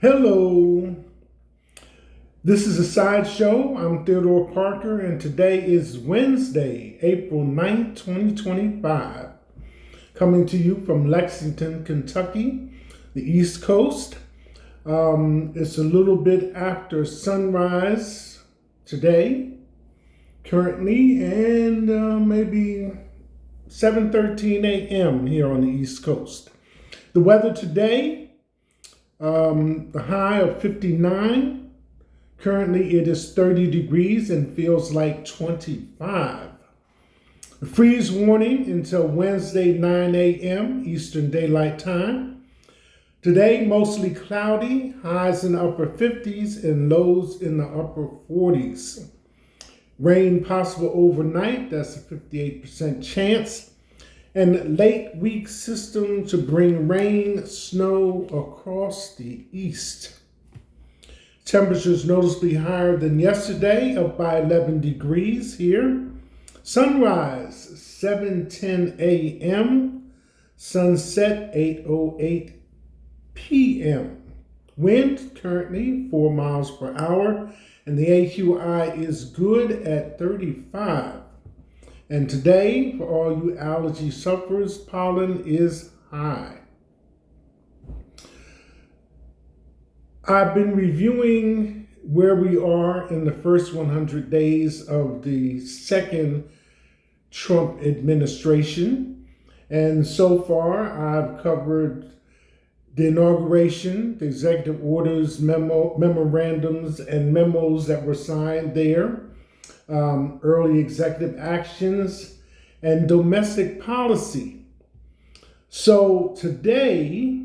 Hello, this is a sideshow. I'm Theodore Parker, and today is Wednesday, April 9th, 2025. Coming to you from Lexington, Kentucky, the East Coast. It's a little bit after sunrise today, currently, and maybe 7:13 a.m. here on the East Coast. The weather today, the high of 59. Currently it is 30 degrees and feels like 25. The freeze warning until Wednesday 9 a.m. Eastern Daylight Time. Today mostly cloudy, highs in the upper 50s and lows in the upper 40s. Rain possible overnight, that's a 58% chance. And late week system to bring rain, snow across the east. Temperatures noticeably higher than yesterday, up by 11 degrees here. Sunrise, 7:10 a.m. Sunset, 8:08 p.m. Wind currently 4 miles per hour, and the AQI is good at 35. And today, for all you allergy sufferers, pollen is high. I've been reviewing where we are in the first 100 days of the second Trump administration. And so far, I've covered the inauguration, the executive orders, memorandums, and memos that were signed there. Early executive actions, and domestic policy. So today,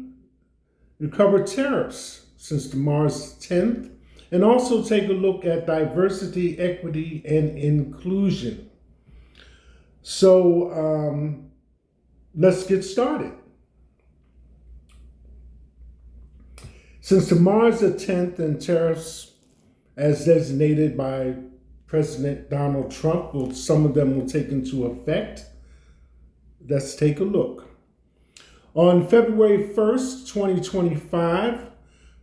we cover tariffs since tomorrow's 10th, and also take a look at diversity, equity, and inclusion. So let's get started. Since tomorrow's the 10th and tariffs as designated by President Donald Trump, some of them will take into effect. Let's take a look. On February 1st, 2025,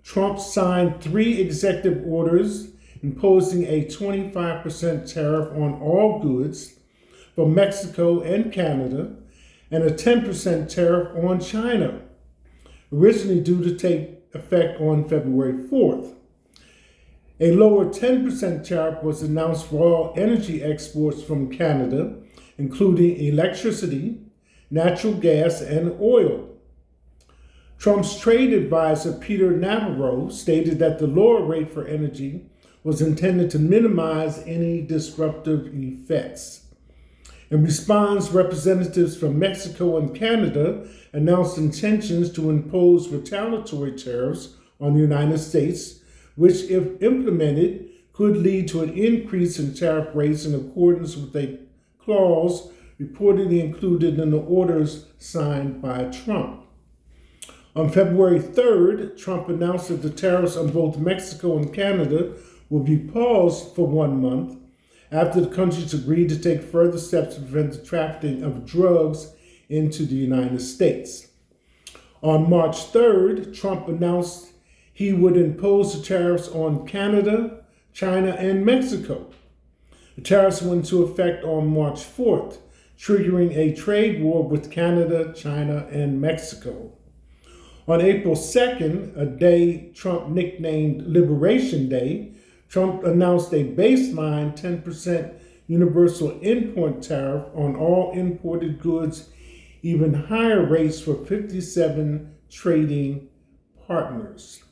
Trump signed 3 executive orders imposing a 25% tariff on all goods from Mexico and Canada and a 10% tariff on China, originally due to take effect on February 4th. A lower 10% tariff was announced for all energy exports from Canada, including electricity, natural gas, and oil. Trump's trade advisor, Peter Navarro, stated that the lower rate for energy was intended to minimize any disruptive effects. In response, representatives from Mexico and Canada announced intentions to impose retaliatory tariffs on the United States, which, if implemented, could lead to an increase in tariff rates in accordance with a clause reportedly included in the orders signed by Trump. On February 3rd, Trump announced that the tariffs on both Mexico and Canada will be paused for 1 month after the countries agreed to take further steps to prevent the trafficking of drugs into the United States. On March 3rd, Trump announced he would impose the tariffs on Canada, China, and Mexico. The tariffs went into effect on March 4th, triggering a trade war with Canada, China, and Mexico. On April 2nd, a day Trump nicknamed Liberation Day, Trump announced a baseline 10% universal import tariff on all imported goods, even higher rates for 57 trading partners.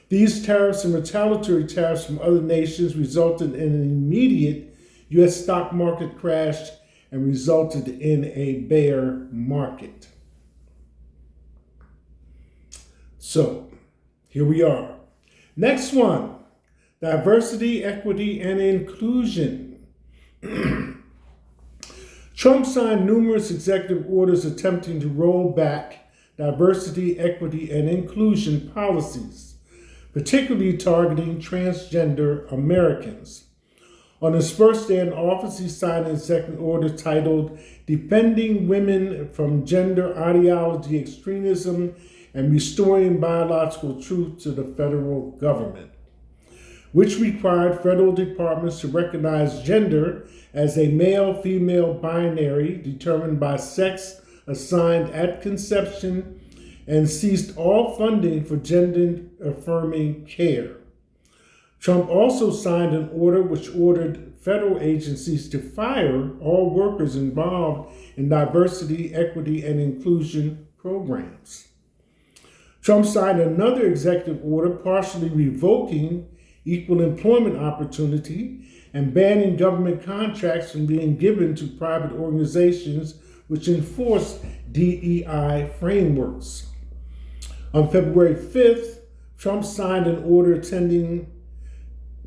These tariffs and retaliatory tariffs from other nations resulted in an immediate U.S. stock market crash and resulted in a bear market. So, here we are. Next one, diversity, equity, and inclusion. Trump signed numerous executive orders attempting to roll back diversity, equity, and inclusion policies, particularly targeting transgender Americans. On his first day in office, he signed an executive order titled Defending Women from Gender Ideology Extremism and restoring biological truth to the federal government, which required federal departments to recognize gender as a male-female binary determined by sex assigned at conception and ceased all funding for gender-affirming care. Trump also signed an order which ordered federal agencies to fire all workers involved in diversity, equity, and inclusion programs. Trump signed another executive order partially revoking equal employment opportunity and banning government contracts from being given to private organizations which enforce DEI frameworks. On February 5th, Trump signed an order tending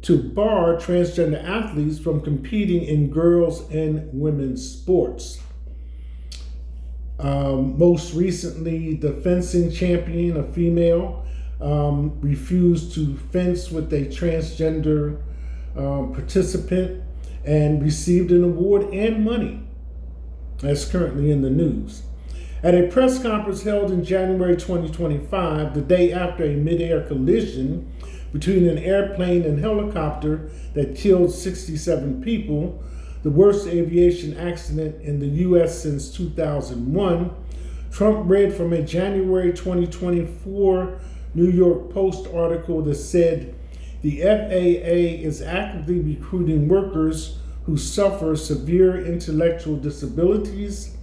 to bar transgender athletes from competing in girls' and women's sports. Most recently, the fencing champion, a female, refused to fence with a transgender participant and received an award and money. That's currently in the news. At a press conference held in January 2025, the day after a mid-air collision between an airplane and helicopter that killed 67 people, the worst aviation accident in the U.S. since 2001, Trump read from a January 2024 New York Post article that said, "The FAA is actively recruiting workers who suffer severe intellectual disabilities,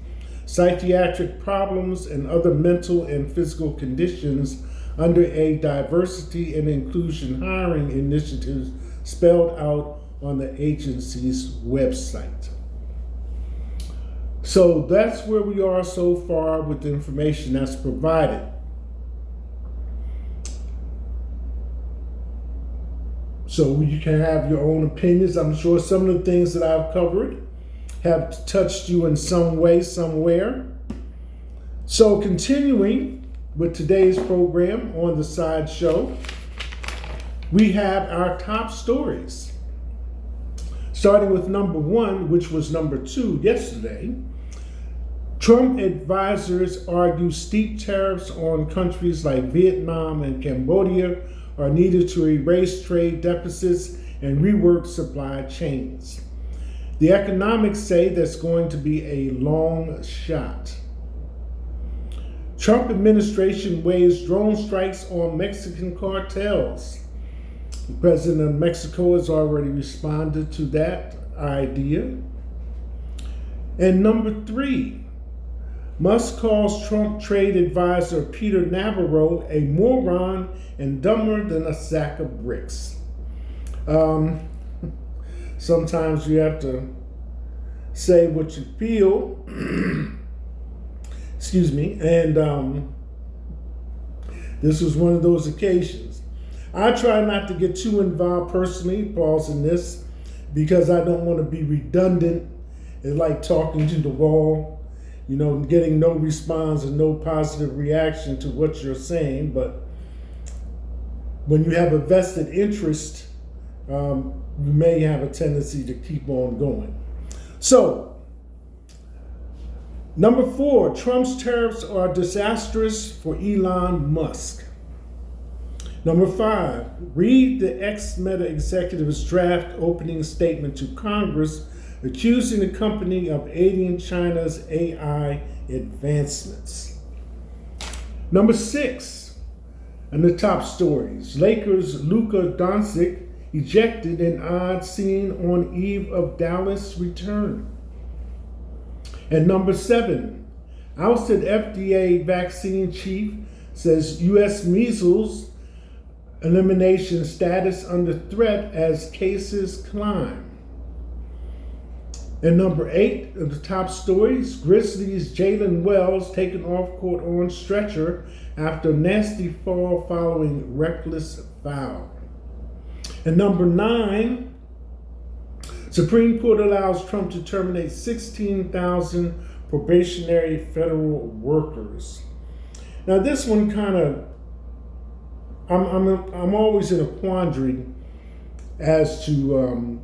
psychiatric problems, and other mental and physical conditions under a diversity and inclusion hiring initiative spelled out on the agency's website." So that's where we are so far with the information that's provided. So you can have your own opinions. I'm sure some of the things that I've covered have touched you in some way, somewhere. So continuing with today's program on the Sideshow, we have our top stories. Starting with number one, which was number two yesterday, Trump advisors argue steep tariffs on countries like Vietnam and Cambodia are needed to erase trade deficits and rework supply chains. The economics say that's going to be a long shot. Trump administration weighs drone strikes on Mexican cartels. The president of Mexico has already responded to that idea. And number three, Musk calls Trump trade advisor Peter Navarro a moron and dumber than a sack of bricks. Sometimes you have to say what you feel. Excuse me. And this was one of those occasions. I try not to get too involved personally, pausing this, because I don't want to be redundant. It's like talking to the wall, getting no response and no positive reaction to what you're saying. But when you have a vested interest, you may have a tendency to keep on going. So, number four, Trump's tariffs are disastrous for Elon Musk. Number five, read the ex-Meta executive's draft opening statement to Congress accusing the company of aiding China's AI advancements. Number six, and the top stories, Lakers' Luka Doncic ejected in odd scene on eve of Dallas return. And number seven, ousted FDA vaccine chief says U.S. measles elimination status under threat as cases climb. And number eight of the top stories, Grizzlies' Jalen Wells taken off court on stretcher after nasty fall following reckless foul. And number nine, Supreme Court allows Trump to terminate 16,000 probationary federal workers. Now this one kind of, I'm always in a quandary as to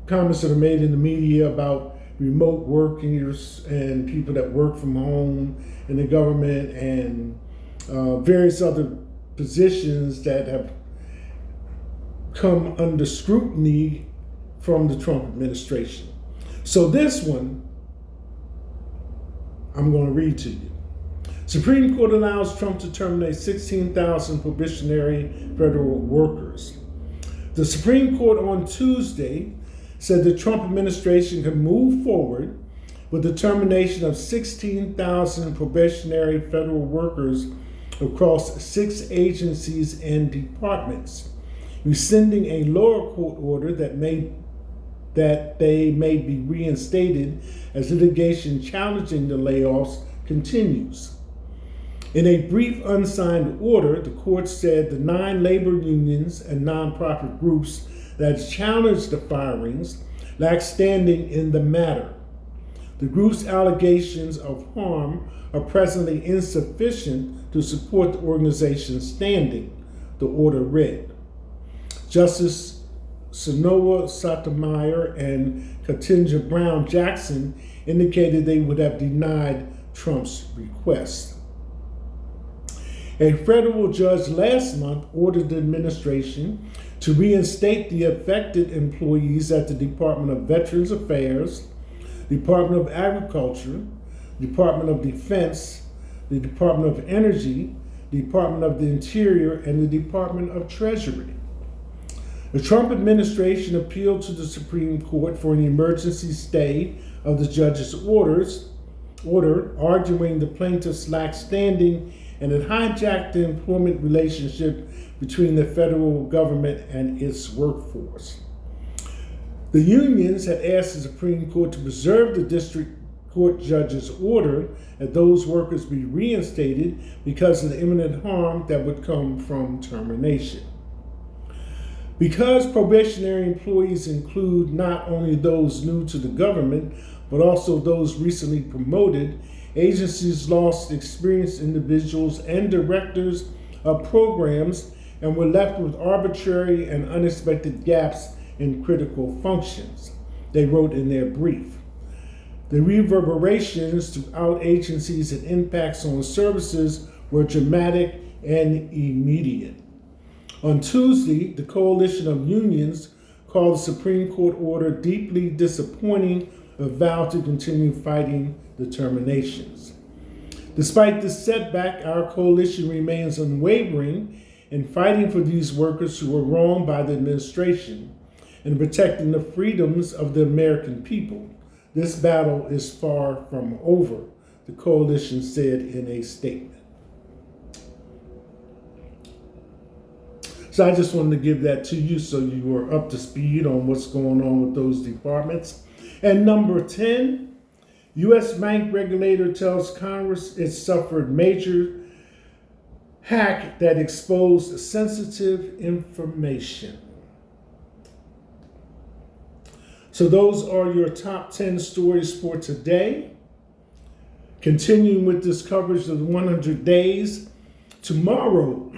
comments that are made in the media about remote workers and people that work from home in the government and various other positions that have come under scrutiny from the Trump administration. So this one, I'm going to read to you. Supreme Court allows Trump to terminate 16,000 probationary federal workers. The Supreme Court on Tuesday said the Trump administration can move forward with the termination of 16,000 probationary federal workers across 6 agencies and departments, rescinding a lower court order that they may be reinstated as litigation challenging the layoffs continues. In a brief unsigned order, the court said the 9 labor unions and nonprofit groups that challenged the firings lack standing in the matter. The group's allegations of harm are presently insufficient to support the organization's standing, the order read. Justice Sonoa Sotomayor and Ketanji Brown Jackson indicated they would have denied Trump's request. A federal judge last month ordered the administration to reinstate the affected employees at the Department of Veterans Affairs, Department of Agriculture, Department of Defense, the Department of Energy, Department of the Interior, and the Department of Treasury. The Trump administration appealed to the Supreme Court for an emergency stay of the judge's order, arguing the plaintiffs lacked standing and it hijacked the employment relationship between the federal government and its workforce. The unions had asked the Supreme Court to preserve the district court judge's order that those workers be reinstated because of the imminent harm that would come from termination. Because probationary employees include not only those new to the government, but also those recently promoted, agencies lost experienced individuals and directors of programs and were left with arbitrary and unexpected gaps in critical functions, they wrote in their brief. The reverberations throughout agencies and impacts on services were dramatic and immediate. On Tuesday, the coalition of unions called the Supreme Court order deeply disappointing and vowed to continue fighting the terminations. Despite this setback, our coalition remains unwavering in fighting for these workers who were wronged by the administration and protecting the freedoms of the American people. This battle is far from over, the coalition said in a statement. So I just wanted to give that to you so you were up to speed on what's going on with those departments. And number 10, U.S. bank regulator tells Congress it suffered major hack that exposed sensitive information. So those are your top 10 stories for today. Continuing with this coverage of the 100 days, tomorrow,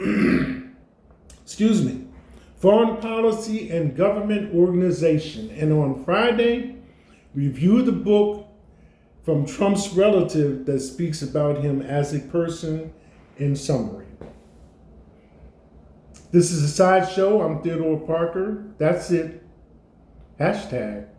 foreign policy and government organization. And on Friday, review the book from Trump's relative that speaks about him as a person in summary. This is a sideshow. I'm Theodore Parker. That's it. #.